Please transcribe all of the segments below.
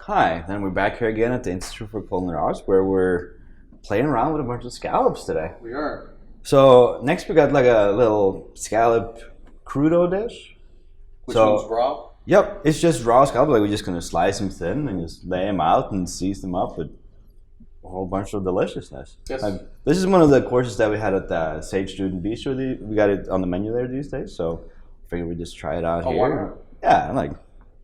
Hi, then we're back here again at the Institute for Culinary Arts where we're playing around with a bunch of scallops today. We are. So next we got like a little scallop crudo dish. Which one's raw? Yep, it's just raw scallop. Like we're just gonna slice them thin and just lay them out and season them up with a whole bunch of deliciousness. Yes. This is one of the courses that we had at the Sage Student Bistro. We got it on the menu there these days, so I figured we'd just try it out here. Why not? Yeah, like.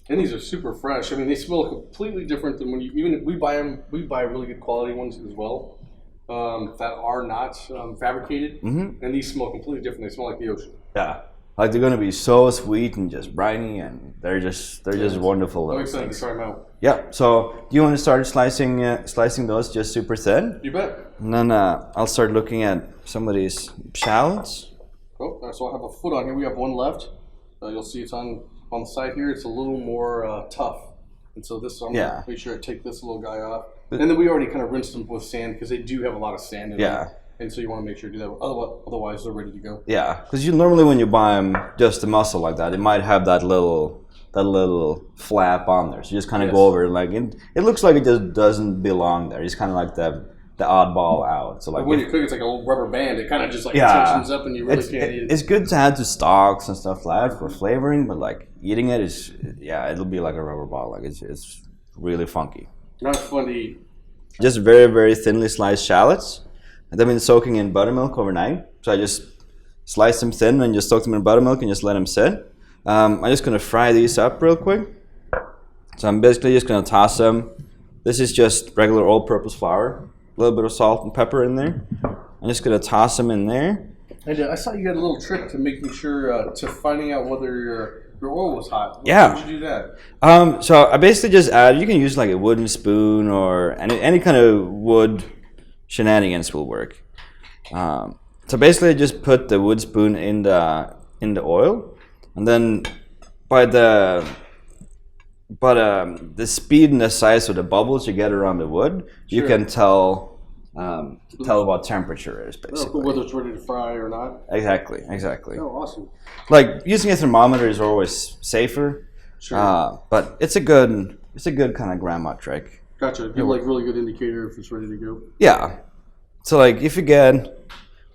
And these are super fresh. I mean, they smell completely different than when we buy them. We buy really good quality ones as well that are not fabricated, and these smell completely different. They smell like the ocean. Yeah, like they're gonna be so sweet and just briny, and they're just wonderful. I'm excited to try them out. Yeah. So do you want to start slicing those just super thin? You bet. And then I'll start looking at some of these shallots. Oh, so I have a foot on here. We have one left. You'll see it's on the side here. It's a little more tough, and so this I'm gonna make sure I take this little guy off. And then we already kind of rinsed them with sand because they do have a lot of sand in them. Yeah. And so you want to make sure you do that. Otherwise, they're ready to go. Yeah, because normally when you buy them just the muscle like that, it might have that little flap on there. So you just kind of go over it, like it looks like it just doesn't belong there. It's kind of like the oddball out. So like when you cook, it's like a little rubber band. It kind of just like tensions up, and you really can't eat it. It's good to add to stocks and stuff like that for flavoring, but like eating it is it'll be like a rubber ball. Like it's really funky. Not fun to eat. Just very, very thinly sliced shallots. And they've been soaking in buttermilk overnight. So I just slice them thin and just soak them in buttermilk and just let them sit. I'm just going to fry these up real quick. So I'm basically just going to toss them. This is just regular all-purpose flour. A little bit of salt and pepper in there. I'm just going to toss them in there. And I saw you had a little trick to making sure, to finding out whether your oil was hot. Yeah. How did you do that? So I basically just add, you can use like a wooden spoon or any kind of wood shenanigans will work. So basically just put the wood spoon in the oil, and then by the speed and the size of the bubbles you get around the wood, you can tell what temperature is basically. Whether it's ready to fry or not. Exactly. Oh, awesome. Like using a thermometer is always safer. Sure. But it's a good kind of grandma trick. Gotcha. Give like really good indicator if it's ready to go. Yeah. So like if you get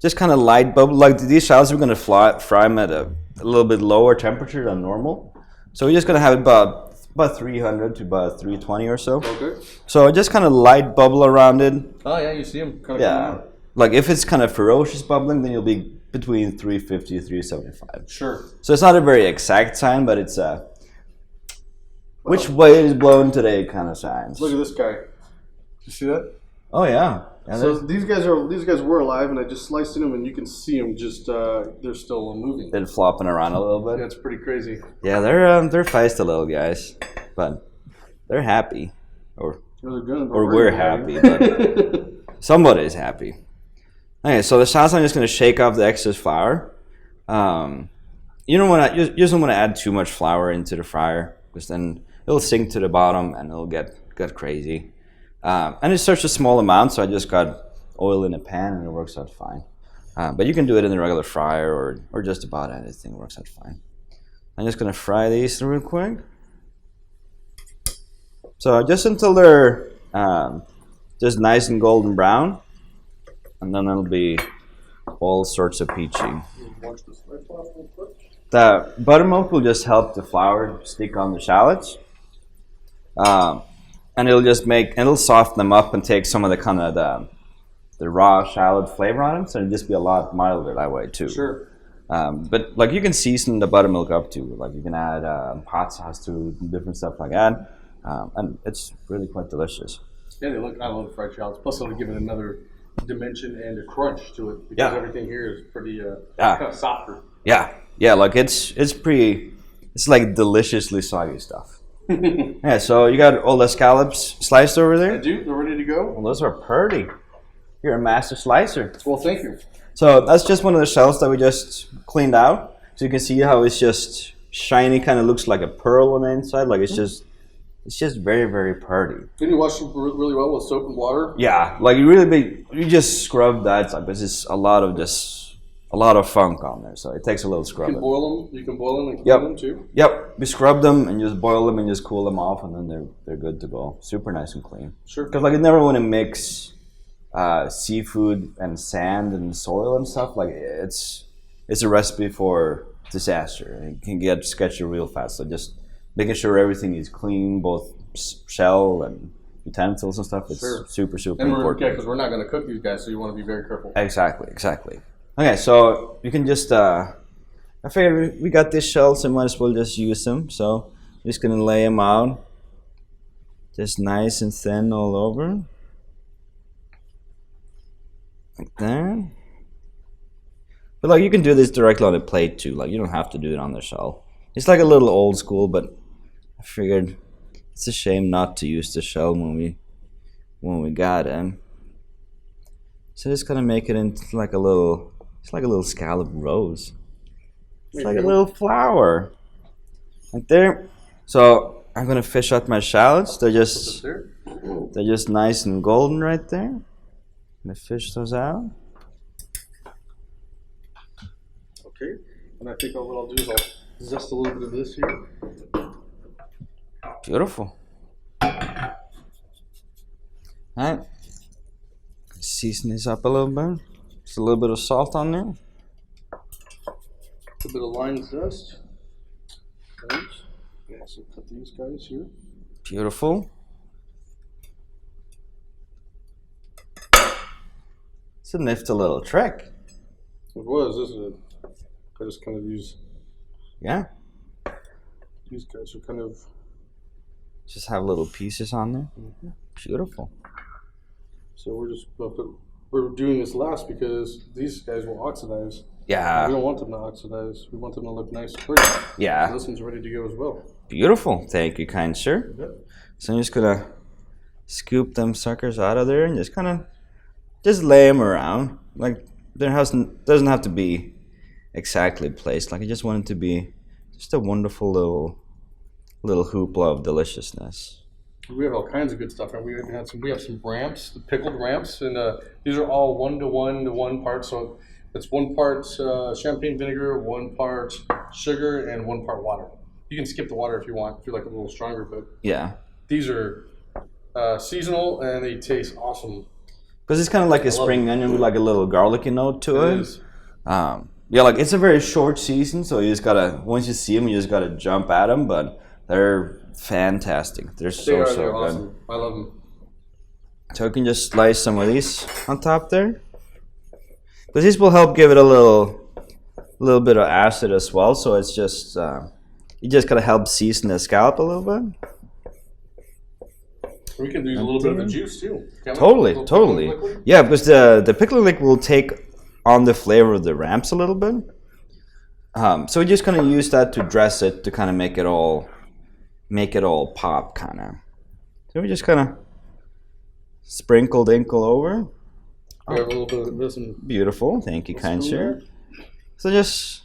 just kind of light bubble, like these shallots, we're gonna fry them at a little bit lower temperature than normal. So we're just gonna have about 300 to about 320 or so. Okay. So just kind of light bubble around it. Oh yeah, you see them kind of come out. Like if it's kind of ferocious bubbling, then you'll be between 350 to 375. Sure. So it's not a very exact sign, but it's which way it is blowing today kind of signs. Look at this guy. You see that? Oh yeah. So these guys were alive, and I just sliced in them, and you can see them just they're still moving. They're flopping around a little bit. Yeah, it's pretty crazy. Yeah, they're feisty little guys, but they're happy, or we're happy. But somebody's happy. Okay, so the sauce, I'm just going to shake off the excess flour. You don't want to add too much flour into the fryer, because then it'll sink to the bottom and it'll get crazy. And it's such a small amount, so I just got oil in a pan and it works out fine. But you can do it in a regular fryer or just about anything, works out fine. I'm just going to fry these real quick. So just until they're just nice and golden brown, and then it'll be all sorts of peachy. The buttermilk will just help the flour stick on the shallots. And it'll soften them up and take some of the kind of the raw shallot flavor on them, so it'll just be a lot milder that way too. Sure. But like you can season the buttermilk up too. Like you can add hot sauce to different stuff like that, and it's really quite delicious. Yeah, I love fried shallots. Plus, it'll give it another dimension and a crunch to it because everything here is pretty kind of softer. Yeah. Like it's like deliciously soggy stuff. Yeah, so you got all the scallops sliced over there? I do. They're ready to go. Well, those are pretty. You're a master slicer. Well, thank you. So that's just one of the shells that we just cleaned out. So you can see how it's just shiny, kind of looks like a pearl on the inside. Like it's just very, very pretty. Didn't you wash them really well with soap and water? Yeah, like you just scrub that. Like this is a lot of just a lot of funk on there, so it takes a little scrubbing. You can boil them. You can boil them and clean them too. Yep. We scrub them and just boil them and just cool them off, and then they're good to go. Super nice and clean. Sure. Because like you never want to mix seafood and sand and soil and stuff. Like it's a recipe for disaster. It can get sketchy real fast. So just making sure everything is clean, both shell and utensils and stuff. It's super important. Yeah, because we're not going to cook these guys, so you want to be very careful. Exactly. Okay, so you can just, I figured we got these shells, so might as well just use them. So I'm just going to lay them out, just nice and thin all over. Like that. But like you can do this directly on a plate too, like you don't have to do it on the shell. It's like a little old school, but I figured it's a shame not to use the shell when we got it. So just gonna make it into like a little, it's like a little scallop rose. It's like a little flower. Right there. So I'm gonna fish out my shallots. They're just nice and golden right there. I'm gonna fish those out. Okay, and I think what I'll do is I'll zest a little bit of this here. Beautiful. Alright. Season this up a little bit. Just a little bit of salt on there. A bit of lime zest. Right. Yeah, so cut these guys here. Beautiful. It's a nifty little trick. It was, isn't it? I just kind of use. Yeah. These guys are kind of. Just have little pieces on there. Mm-hmm. Beautiful. So we're doing this last because these guys will oxidize. Yeah. We don't want them to oxidize. We want them to look nice and pretty. Yeah. So this one's ready to go as well. Beautiful. Thank you, kind sir. Yep. So I'm just gonna scoop them suckers out of there and just kind of just lay them around. Like doesn't have to be exactly placed. Like I just want it to be just a wonderful little hoopla of deliciousness. We have all kinds of good stuff, and we have some ramps, the pickled ramps, and these are all 1:1 parts. So it's 1 part champagne vinegar, 1 part sugar, and 1 part water. You can skip the water if you want, if you like a little stronger, but yeah, these are seasonal and they taste awesome. Because it's kind of like a spring onion with like a little garlicky note to it. Yeah, like it's a very short season, so you just gotta, once you see them, you just gotta jump at them. But they're fantastic. They're so good. Awesome. I love them. So you can just slice some of these on top there. But this will help give it a little bit of acid as well. So it's just you just gotta help season the scallop a little bit. We can use a little bit of the juice too. Totally. Yeah, because the pickle lick will take on the flavor of the ramps a little bit. So we're just gonna use that to dress it to kind of make it all pop kind of. So we just kind of dinkle over. We have a little bit of this. Beautiful, thank you, kind sir. So just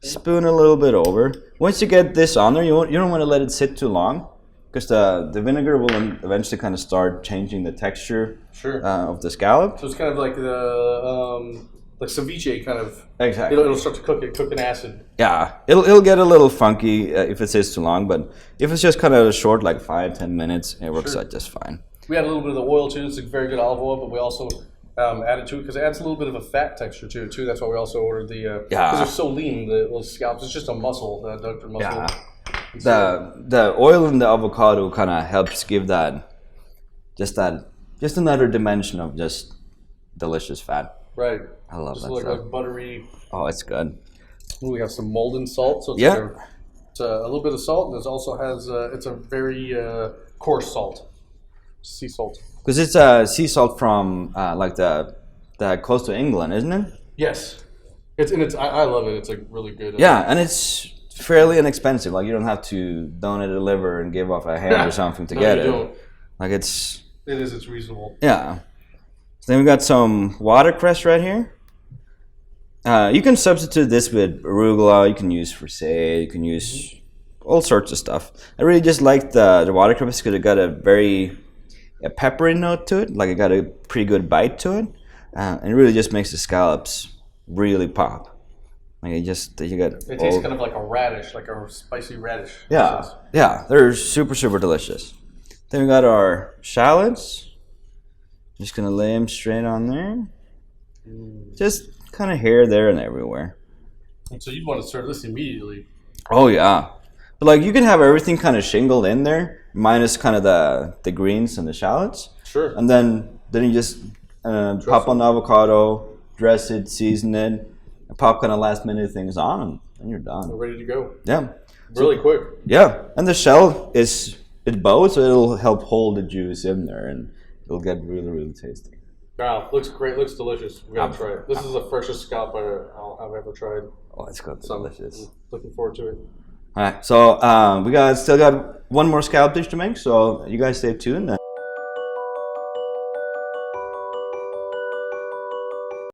spoon a little bit over. Once you get this on there, you don't want to let it sit too long, because the vinegar will eventually kind of start changing the texture of the scallop. So it's kind of like the like ceviche kind of. Exactly. It'll start to cook in acid. Yeah, it'll get a little funky if it sits too long, but if it's just kind of short, like 5-10 minutes, it works out just fine. We add a little bit of the oil too. It's a very good olive oil, but we also added to it because it adds a little bit of a fat texture to it too. That's why we also ordered the because they're so lean, the little scallops. It's just a muscle, the adductor muscle. Yeah. The oil in the avocado kind of helps give just another dimension of just delicious fat. Right. I love just that like stuff. A buttery. Oh, it's good. We have some Malden salt, so it's it's a little bit of salt, and it also has it's a very coarse salt, sea salt. Because it's sea salt from like the coast of England, isn't it? Yes, I love it. It's like really good. Yeah, and it's fairly inexpensive. Like you don't have to donate a liver and give off a hand or something to get it. Don't. Like it's reasonable. Yeah. So then we got some watercress right here. You can substitute this with arugula. You can use frisee. You can use all sorts of stuff. I really just like the watercress because it got a peppery note to it. Like it got a pretty good bite to it, and it really just makes the scallops really pop. Like you tastes kind of like a radish, like a spicy radish. Yeah, yeah, they're super delicious. Then we got our shallots. Just gonna lay them straight on there. Just kind of here, there, and everywhere. And so you'd want to serve this immediately. Oh yeah, but like you can have everything kind of shingled in there, minus kind of the greens and the shallots. Sure. And then you just pop on the avocado, dress it, season it, and pop kind of last minute things on, and you're done. We're ready to go. Yeah. Really quick. Yeah, and the shell it bows, so it'll help hold the juice in there, and it'll get really tasty. Wow, looks great. Looks delicious. We gotta try it. This is the freshest scallop I've ever tried. Oh, it's good. Delicious. I'm looking forward to it. All right, so we still got one more scallop dish to make, so you guys stay tuned.